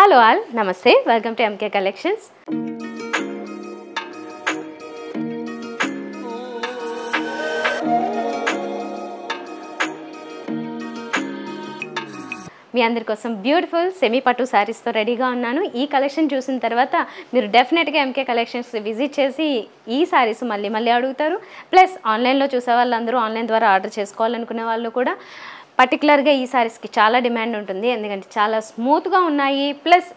Hello all, నమస్తే, welcome to MK collections. మీ అందరి కోసం బ్యూటిఫుల్ సెమీ పట్టు శారీస్తో రెడీగా ఉన్నాను. ఈ కలెక్షన్ చూసిన తర్వాత మీరు డెఫినెట్గా ఎంకే కలెక్షన్స్ విజిట్ చేసి ఈ శారీస్ మళ్ళీ అడుగుతారు. ప్లస్ ఆన్లైన్లో చూసే వాళ్ళందరూ ఆన్లైన్ ద్వారా ఆర్డర్ చేసుకోవాలనుకునే వాళ్ళు కూడా పర్టికులర్గా ఈ శారీస్కి చాలా డిమాండ్ ఉంటుంది. ఎందుకంటే చాలా స్మూత్గా ఉన్నాయి, ప్లస్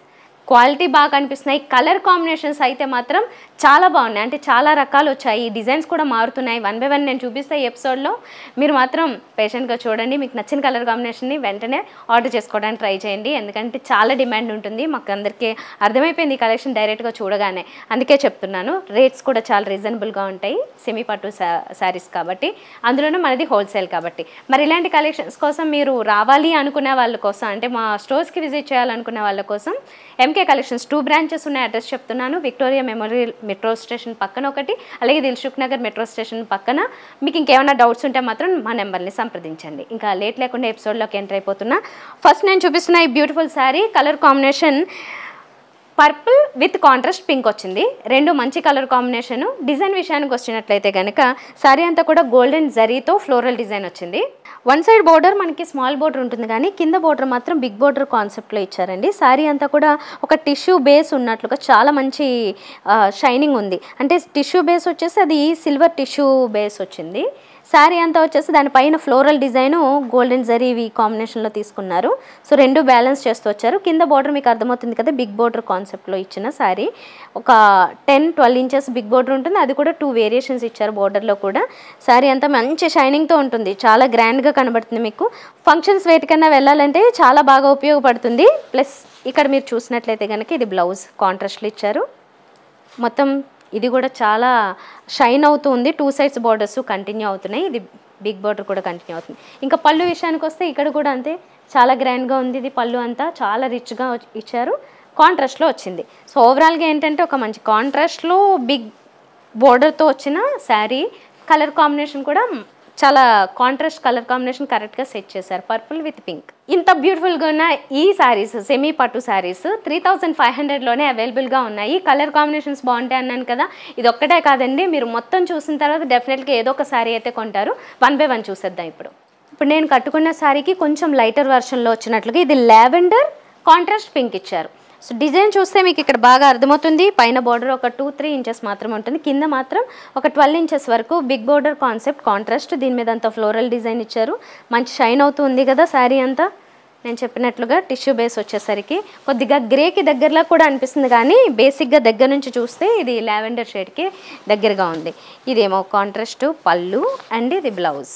క్వాలిటీ బాగా కనిపిస్తున్నాయి. కలర్ కాంబినేషన్స్ అయితే మాత్రం చాలా బాగున్నాయి. అంటే చాలా రకాలు వచ్చాయి, డిజైన్స్ కూడా మారుతున్నాయి. వన్ బై వన్ నేను చూపిస్తే ఈ ఎపిసోడ్లో మీరు మాత్రం పేషెంట్గా చూడండి. మీకు నచ్చిన కలర్ కాంబినేషన్ని వెంటనే ఆర్డర్ చేసుకోవడానికి ట్రై చేయండి. ఎందుకంటే చాలా డిమాండ్ ఉంటుంది. మాకు అందరికీ అర్థమైపోయింది ఈ కలెక్షన్ డైరెక్ట్గా చూడగానే, అందుకే చెప్తున్నాను. రేట్స్ కూడా చాలా రీజనబుల్గా ఉంటాయి సెమీ పట్టు శారీస్ కాబట్టి, అందులోనే మనది హోల్సేల్ కాబట్టి. మరి ఇలాంటి కలెక్షన్స్ కోసం మీరు రావాలి అనుకునే వాళ్ళ కోసం, అంటే మా స్టోర్స్కి విజిట్ చేయాలనుకునే వాళ్ళ కోసం ఎంకే కలెక్షన్స్ 2 బ్రాంచెస్ ఉన్నాయి. అడ్రస్ చెప్తున్నాను. విక్టోరియా మెమోరియల్ మెట్రో స్టేషన్ పక్కన ఒకటి, అలాగే దిల్సుఖ్ నగర్ మెట్రో స్టేషన్ పక్కన. మీకు ఇంకేమైనా డౌట్స్ ఉంటే మాత్రం మా నెంబర్ని సంప్రదించండి. ఇంకా లేట్ లేకుండా ఎపిసోడ్లోకి ఎంటర్ అయిపోతున్నా. ఫస్ట్ నేను చూపిస్తున్న ఈ beautiful sari colour combination purple with contrast pink వచ్చింది. రెండు మంచి కలర్ కాంబినేషను. డిజైన్ విషయానికి వచ్చినట్లయితే కనుక శారీ అంతా కూడా గోల్డెన్ జరీతో ఫ్లోరల్ డిజైన్ వచ్చింది. వన్ సైడ్ బోర్డర్ మనకి స్మాల్ బోర్డర్ ఉంటుంది, కానీ కింద బోర్డర్ మాత్రం బిగ్ బోర్డర్ కాన్సెప్ట్లో ఇచ్చారండి. శారీ అంతా కూడా ఒక టిష్యూ బేస్ ఉన్నట్లుగా చాలా మంచి షైనింగ్ ఉంది. అంటే టిష్యూ బేస్ వచ్చేసి అది సిల్వర్ టిష్యూ బేస్ వచ్చింది. శారీ అంతా వచ్చేసి దానిపైన ఫ్లోరల్ డిజైను గోల్డెన్ జరీ ఇవి కాంబినేషన్లో తీసుకున్నారు. సో రెండు బ్యాలెన్స్ చేస్తూ వచ్చారు. కింద బోర్డర్ మీకు అర్థమవుతుంది కదా, బిగ్ బోర్డర్ కాన్సెప్ట్లో ఇచ్చిన శారీ. ఒక 10-12 ఇంచెస్ బిగ్ బోర్డర్ ఉంటుంది. అది కూడా 2 వేరియేషన్స్ ఇచ్చారు బోర్డర్లో కూడా. శారీ అంతా మంచి షైనింగ్తో ఉంటుంది, చాలా గ్రాండ్గా కనబడుతుంది. మీకు ఫంక్షన్స్ వేటికన్నా వెళ్ళాలంటే చాలా బాగా ఉపయోగపడుతుంది. ప్లస్ ఇక్కడ మీరు చూసినట్లయితే కనుక ఇది బ్లౌజ్ కాంట్రాస్ట్లో ఇచ్చారు. మొత్తం ఇది కూడా చాలా షైన్ అవుతూ ఉంది. 2 సైడ్స్ బోర్డర్స్ కంటిన్యూ అవుతున్నాయి. ఇది బిగ్ బోర్డర్ కూడా కంటిన్యూ అవుతుంది. ఇంకా పళ్ళు విషయానికి వస్తే ఇక్కడ కూడా అంతే, చాలా గ్రాండ్గా ఉంది. ఇది పళ్ళు అంతా చాలా రిచ్గా ఇచ్చారు, కాంట్రాస్ట్లో వచ్చింది. సో ఓవరాల్గా ఏంటంటే ఒక మంచి కాంట్రాస్ట్లో బిగ్ బోర్డర్తో వచ్చిన శారీ. కలర్ కాంబినేషన్ కూడా చాలా కాంట్రాస్ట్ కలర్ కాంబినేషన్ కరెక్ట్గా సెట్ చేశారు, పర్పుల్ విత్ పింక్. ఇంత బ్యూటిఫుల్గా ఉన్న ఈ శారీస్ సెమీ పట్టు శారీస్ 3500లోనే అవైలబుల్గా ఉన్నాయి. కలర్ కాంబినేషన్స్ బాగుంటాయి అన్నాను కదా, ఇది ఒక్కటే కాదండి. మీరు మొత్తం చూసిన తర్వాత డెఫినెట్గా ఏదో ఒక శారీ అయితే కొంటారు. 1 బై 1 చూసేద్దాం. ఇప్పుడు నేను కట్టుకున్న శారీకి కొంచెం లైటర్ వర్షన్లో వచ్చినట్లుగా ఇది లావెండర్ కాంట్రాస్ట్ పింక్ ఇచ్చారు. సో డిజైన్ చూస్తే మీకు ఇక్కడ బాగా అర్థమవుతుంది. పైన బోర్డర్ ఒక 2-3 ఇంచెస్ మాత్రమే ఉంటుంది, కింద మాత్రం ఒక 12 ఇంచెస్ వరకు బిగ్ బోర్డర్ కాన్సెప్ట్ కాంట్రాస్ట్. దీని మీద అంతా ఫ్లోరల్ డిజైన్ ఇచ్చారు. మంచి షైన్ అవుతుంది కదా శారీ అంతా. నేను చెప్పినట్లుగా టిష్యూ బేస్ వచ్చేసరికి కొద్దిగా గ్రేకి దగ్గరలో కూడా అనిపిస్తుంది, కానీ బేసిక్గా దగ్గర నుంచి చూస్తే ఇది లావెండర్ షేడ్కి దగ్గరగా ఉంది. ఇదేమో కాంట్రాస్ట్ పళ్ళు అండ్ ఇది బ్లౌజ్.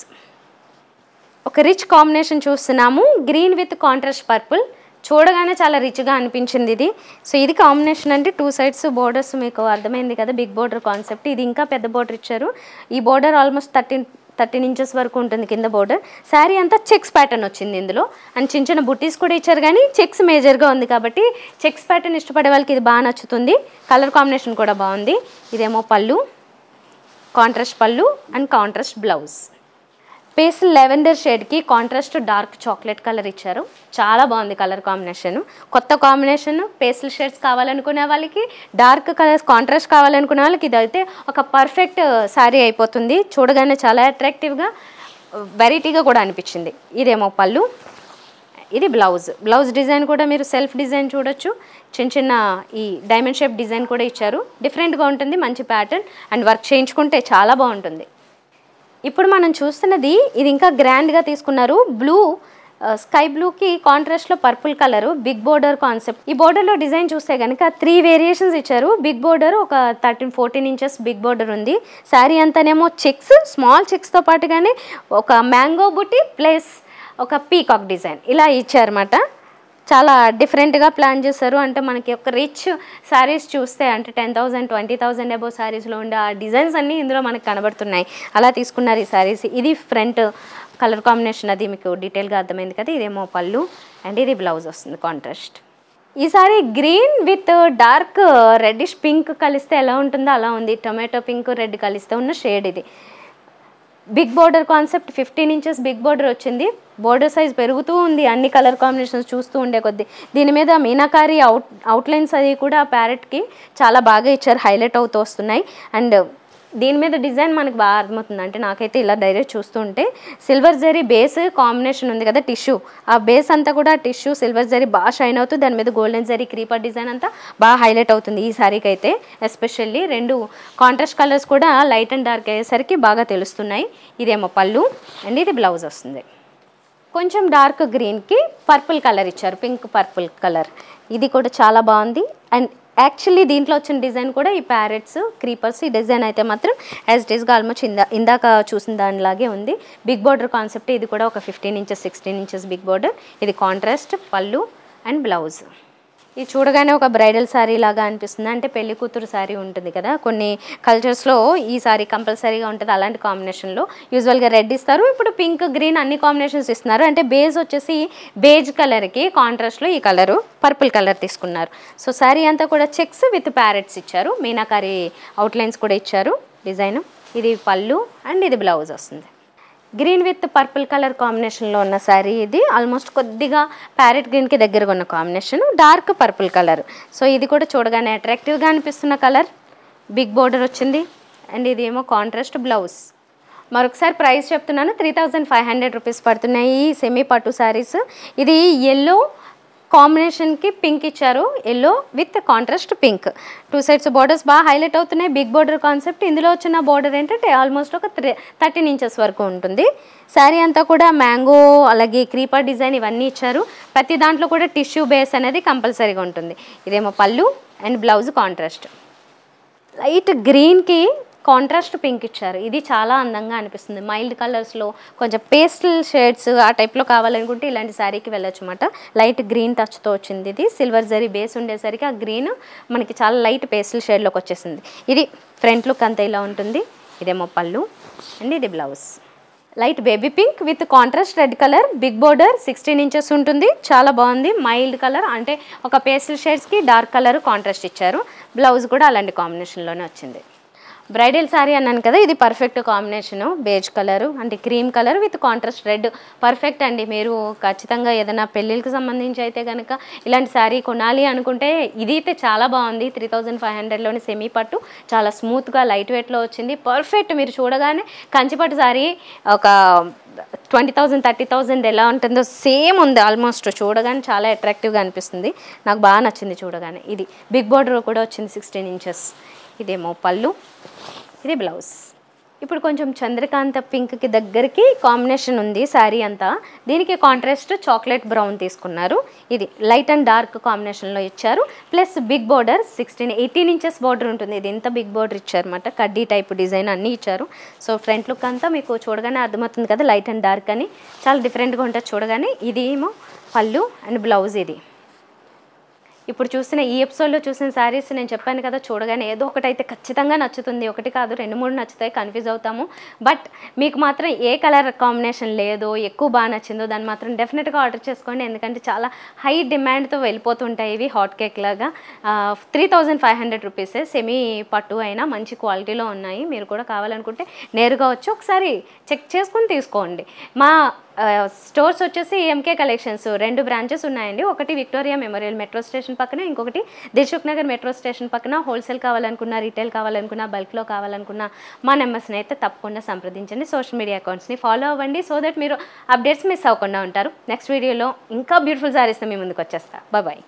ఒక రిచ్ కాంబినేషన్ చూస్తున్నాము, గ్రీన్ విత్ కాంట్రాస్ట్ పర్పుల్. చూడగానే చాలా రిచ్గా అనిపించింది ఇది. సో ఇది కాంబినేషన్ అంటే 2 సైడ్స్ బోర్డర్స్ మీకు అర్థమైంది కదా, బిగ్ బోర్డర్ కాన్సెప్ట్. ఇది ఇంకా పెద్ద బోర్డర్ ఇచ్చారు. ఈ బోర్డర్ ఆల్మోస్ట్ 13 ఇంచెస్ వరకు ఉంటుంది కింద బోర్డర్. శారీ అంతా చెక్స్ ప్యాటర్న్ వచ్చింది ఇందులో, అండ్ చిన్న చిన్న బుట్టీస్ కూడా ఇచ్చారు, కానీ చెక్స్ మేజర్గా ఉంది కాబట్టి చెక్స్ ప్యాటర్న్ ఇష్టపడే వాళ్ళకి ఇది బాగా నచ్చుతుంది. కలర్ కాంబినేషన్ కూడా బాగుంది. ఇదేమో pallu, contrast pallu and contrast blouse. Pastel lavender షేడ్కి కాంట్రాస్ట్ డార్క్ చాక్లెట్ కలర్ ఇచ్చారు. చాలా బాగుంది కలర్ కాంబినేషన్. కొత్త కాంబినేషన్. పేస్టల్ షేడ్స్ కావాలనుకునే వాళ్ళకి, డార్క్ కలర్స్ కాంట్రాస్ట్ కావాలనుకునే వాళ్ళకి ఇదైతే ఒక పర్ఫెక్ట్ శారీ అయిపోతుంది. చూడగానే చాలా అట్రాక్టివ్గా వెరైటీగా కూడా అనిపించింది. ఇదేమో పళ్ళు, ఇది బ్లౌజ్ డిజైన్ కూడా మీరు సెల్ఫ్ డిజైన్ చూడొచ్చు. చిన్న చిన్న ఈ డైమండ్ షేప్ డిజైన్ కూడా ఇచ్చారు. డిఫరెంట్గా ఉంటుంది, మంచి ప్యాటర్న్, అండ్ వర్క్ చేయించుకుంటే చాలా బాగుంటుంది. ఇప్పుడు మనం చూస్తున్నది ఇది ఇంకా గ్రాండ్గా తీసుకున్నారు. బ్లూ, స్కై బ్లూకి కాంట్రాస్ట్లో purple colour, big border concept. ఈ బోర్డర్లో డిజైన్ చూస్తే కనుక 3 వేరియేషన్స్ ఇచ్చారు. బిగ్ బోర్డర్ ఒక 13-14 ఇంచెస్ బిగ్ బోర్డర్ ఉంది. శారీ అంతానేమో చెక్స్, స్మాల్ చెక్స్తో పాటుగానే ఒక మ్యాంగో బుట్టి ప్లస్ ఒక పీకాక్ డిజైన్ ఇలా ఇచ్చారన్నమాట. చాలా డిఫరెంట్గా ప్లాన్ చేశారు. అంటే మనకి ఒక రిచ్ శారీస్ చూస్తే అంటే 10,000, 20,000 అబోవ్ శారీస్లో ఉండే ఆ డిజైన్స్ అన్నీ ఇందులో మనకు కనబడుతున్నాయి. అలా తీసుకున్నారు ఈ శారీస్. ఇది ఫ్రంట్ కలర్ కాంబినేషన్, అది మీకు డీటెయిల్గా అర్థమైంది కదా. ఇదేమో పళ్ళు అండ్ ఇది బ్లౌజ్ వస్తుంది కాంట్రాస్ట్. ఈ sorry green with dark reddish pink కలిస్తే ఎలా ఉంటుందో అలా ఉంది. టొమాటో పింక్ రెడ్ కలిస్తే ఉన్న షేడ్ ఇది. Big border concept 15 inches big border వచ్చింది. బోర్డర్ సైజ్ పెరుగుతూ ఉంది అన్ని కలర్ కాంబినేషన్స్ చూస్తూ ఉండే కొద్దీ. దీని మీద మీనాకారి అవుట్లైన్స్ అది కూడా ప్యారెట్కి చాలా బాగా ఇచ్చారు, హైలైట్ అవుతూ వస్తున్నాయి. అండ్ దీని మీద డిజైన్ మనకు బాగా అర్థమవుతుంది. అంటే నాకైతే ఇలా డైరెక్ట్ చూస్తుంటే సిల్వర్ జరీ బేస్ కాంబినేషన్ ఉంది కదా టిష్యూ, ఆ బేస్ అంతా కూడా టిష్యూ సిల్వర్ జరీ బాగా షైన్ అవుతుంది. దాని మీద గోల్డెన్ జరీ క్రీపర్ డిజైన్ అంతా బాగా హైలైట్ అవుతుంది ఈ సారీకి అయితే. ఎస్పెషల్లీ రెండు కాంట్రాస్ట్ కలర్స్ కూడా లైట్ అండ్ డార్క్ అయ్యేసరికి బాగా తెలుస్తున్నాయి. ఇదేమో పళ్ళు అండ్ ఇది బ్లౌజ్ వస్తుంది. కొంచెం డార్క్ గ్రీన్కి పర్పుల్ కలర్ ఇచ్చారు, పింక్ పర్పుల్ కలర్. ఇది కూడా చాలా బాగుంది. అండ్ యాక్చువల్లీ దీంట్లో వచ్చిన డిజైన్ కూడా ఈ ప్యారెట్స్ క్రీపర్స్ ఈ డిజైన్ అయితే మాత్రం యాజ్ ఇట్ ఈస్గా ఆల్మోస్ట్ ఇందాక చూసిన దానిలాగే ఉంది. Big border concept. ఇది కూడా ఒక 15 ఇంచెస్ 16 ఇంచెస్ బిగ్ బోర్డర్. ఇది కాంట్రాస్ట్ పళ్ళు అండ్ బ్లౌజ్. ఇది చూడగానే ఒక బ్రైడల్ శారీ లాగా అనిపిస్తుంది. అంటే పెళ్లి కూతురు శారీ ఉంటుంది కదా, కొన్ని కల్చర్స్లో ఈ శారీ కంపల్సరీగా ఉంటుంది. అలాంటి కాంబినేషన్లో యూజువల్గా రెడ్ ఇస్తారు, ఇప్పుడు పింక్ గ్రీన్ అన్ని కాంబినేషన్స్ ఇస్తున్నారు. అంటే బేస్ వచ్చేసి బేజ్ కలర్కి కాంట్రాస్ట్లో ఈ కలరు పర్పుల్ కలర్ తీసుకున్నారు. సో శారీ అంతా కూడా చెక్స్ విత్ ప్యారెట్స్ ఇచ్చారు, మీనాకారి అవుట్లైన్స్ కూడా ఇచ్చారు డిజైన్. ఇది పళ్ళు అండ్ ఇది బ్లౌజ్ వస్తుంది. గ్రీన్ విత్ పర్పుల్ కలర్ కాంబినేషన్లో ఉన్న శారీ ఇది. ఆల్మోస్ట్ కొద్దిగా ప్యారెట్ గ్రీన్కి దగ్గరగా ఉన్న combination, dark purple colour. So ఇది కూడా చూడగానే అట్రాక్టివ్గా అనిపిస్తున్న కలర్. బిగ్ బోర్డర్ వచ్చింది అండ్ ఇది ఏమో కాంట్రాస్ట్ బ్లౌజ్. మరొకసారి ప్రైస్ చెప్తున్నాను, 3500 రూపీస్ పడుతున్నాయి ఈ సెమీ పట్టు శారీస్. ఇది ఎల్లో కాంబినేషన్కి పింక్ ఇచ్చారు, yellow with contrast pink. 2 sides borders బాగా హైలైట్ అవుతున్నాయి. Big border concept. ఇందులో వచ్చిన బోర్డర్ ఏంటంటే ఆల్మోస్ట్ ఒక 13 ఇంచెస్ వరకు ఉంటుంది. శారీ అంతా కూడా మ్యాంగో అలాగే క్రీపర్ డిజైన్ ఇవన్నీ ఇచ్చారు. ప్రతి దాంట్లో కూడా టిష్యూ బేస్ అనేది కంపల్సరీగా ఉంటుంది. ఇదేమో pallu and blouse contrast. Light గ్రీన్కి కాంట్రాస్ట్ పింక్ ఇచ్చారు. ఇది చాలా అందంగా అనిపిస్తుంది. మైల్డ్ కలర్స్లో కొంచెం పేస్టల్ షేడ్స్ ఆ టైప్లో కావాలనుకుంటే ఇలాంటి శారీకి వెళ్ళొచ్చు అన్నమాట. లైట్ గ్రీన్ టచ్తో వచ్చింది. ఇది సిల్వర్ జరీ బేస్ ఉండేసరికి ఆ గ్రీన్ మనకి చాలా లైట్ పేస్టల్ షేడ్లోకి వచ్చేసింది. ఇది ఫ్రంట్ లుక్ అంతా ఇలా ఉంటుంది. ఇదేమో పళ్ళు అండ్ ఇది blouse. Light baby pink with contrast red colour. Big border 16 inches ఉంటుంది. చాలా బాగుంది. మైల్డ్ కలర్ అంటే ఒక పేస్టల్ షేడ్స్కి డార్క్ కలర్ కాంట్రాస్ట్ ఇచ్చారు. బ్లౌజ్ కూడా అలాంటి కాంబినేషన్లోనే వచ్చింది. బ్రైడల్ శారీ అన్నాను కదా, ఇది పర్ఫెక్ట్ కాంబినేషను. బేజ్ కలరు అంటే cream colour with contrast red perfect అండి. మీరు ఖచ్చితంగా ఏదైనా పెళ్ళిళ్ళకి సంబంధించి అయితే కనుక ఇలాంటి శారీ కొనాలి అనుకుంటే ఇది అయితే చాలా బాగుంది. 3500లోని సెమీ పట్టు, చాలా స్మూత్గా లైట్ వెయిట్లో వచ్చింది. పర్ఫెక్ట్. మీరు చూడగానే కంచిపట్టు శారీ ఒక 20,000 30,000 ఎలా ఉంటుందో సేమ్ ఉంది ఆల్మోస్ట్. చూడగానే చాలా అట్రాక్టివ్గా అనిపిస్తుంది. నాకు బాగా నచ్చింది చూడగానే. ఇది బిగ్ బోర్డర్ కూడా వచ్చింది 16 ఇంచెస్. ఇదేమో పళ్ళు, ఇది బ్లౌజ్. ఇప్పుడు కొంచెం చంద్రకాంత పింక్కి దగ్గరికి కాంబినేషన్ ఉంది శారీ అంతా. దీనికి కాంట్రాస్ట్ చాక్లెట్ బ్రౌన్ తీసుకున్నారు. ఇది లైట్ అండ్ డార్క్ కాంబినేషన్లో ఇచ్చారు. Plus big border 18 inches border ఉంటుంది. ఇది ఎంత బిగ్ బోర్డర్ ఇచ్చారన్నమాట. కడ్డీ టైప్ డిజైన్ అన్నీ ఇచ్చారు. సో ఫ్రంట్ లుక్ అంతా మీకు చూడగానే అర్థమవుతుంది కదా, లైట్ అండ్ డార్క్ అని చాలా డిఫరెంట్గా ఉంటుంది చూడగానే. ఇది ఏమో పళ్ళు అండ్ బ్లౌజ్. ఇది ఇప్పుడు చూసిన ఈ ఎపిసోడ్లో చూసిన శారీస్ నేను చెప్పాను కదా, చూడగానే ఏదో ఒకటైతే ఖచ్చితంగా నచ్చుతుంది. ఒకటి కాదు 2-3 నచ్చుతాయి, కన్ఫ్యూజ్ అవుతాము. బట్ మీకు మాత్రం ఏ కలర్ కాంబినేషన్ లేదో ఎక్కువ బాగా నచ్చిందో దాన్ని మాత్రం డెఫినెట్గా ఆర్డర్ చేసుకోండి. ఎందుకంటే చాలా హై డిమాండ్తో వెళ్ళిపోతుంటాయి ఇవి హాట్ కేక్ లాగా. 3500 రూపీసే. సెమీ పట్టు అయినా మంచి క్వాలిటీలో ఉన్నాయి. మీరు కూడా కావాలనుకుంటే నేరుగా వచ్చి ఒకసారి చెక్ చేసుకుని తీసుకోండి. మా స్టోర్స్ వచ్చేసి ఎంకే కలెక్షన్స్ 2 బ్రాంచెస్ ఉన్నాయండి. ఒకటి విక్టోరియా మెమోరియల్ మెట్రో స్టేషన్ పక్కన, ఇంకొకటి దిల్సుఖ్ నగర్ మెట్రో స్టేషన్ పక్కన. హోల్సేల్ కావాలనుకున్నా, రీటైల్ కావాలనుకున్నా, బల్క్లో కావాలనుకున్నా మా నెంబర్స్ని అయితే తప్పకుండా సంప్రదించండి. సోషల్ మీడియా అకౌంట్స్ని ఫాలో అవ్వండి, సో దట్ మీరు అప్డేట్స్ మిస్ అవ్వకుండా ఉంటారు. నెక్స్ట్ వీడియోలో ఇంకా బ్యూటిఫుల్ శారీస్తో మీ ముందుకు వచ్చేస్తా. బాయ్.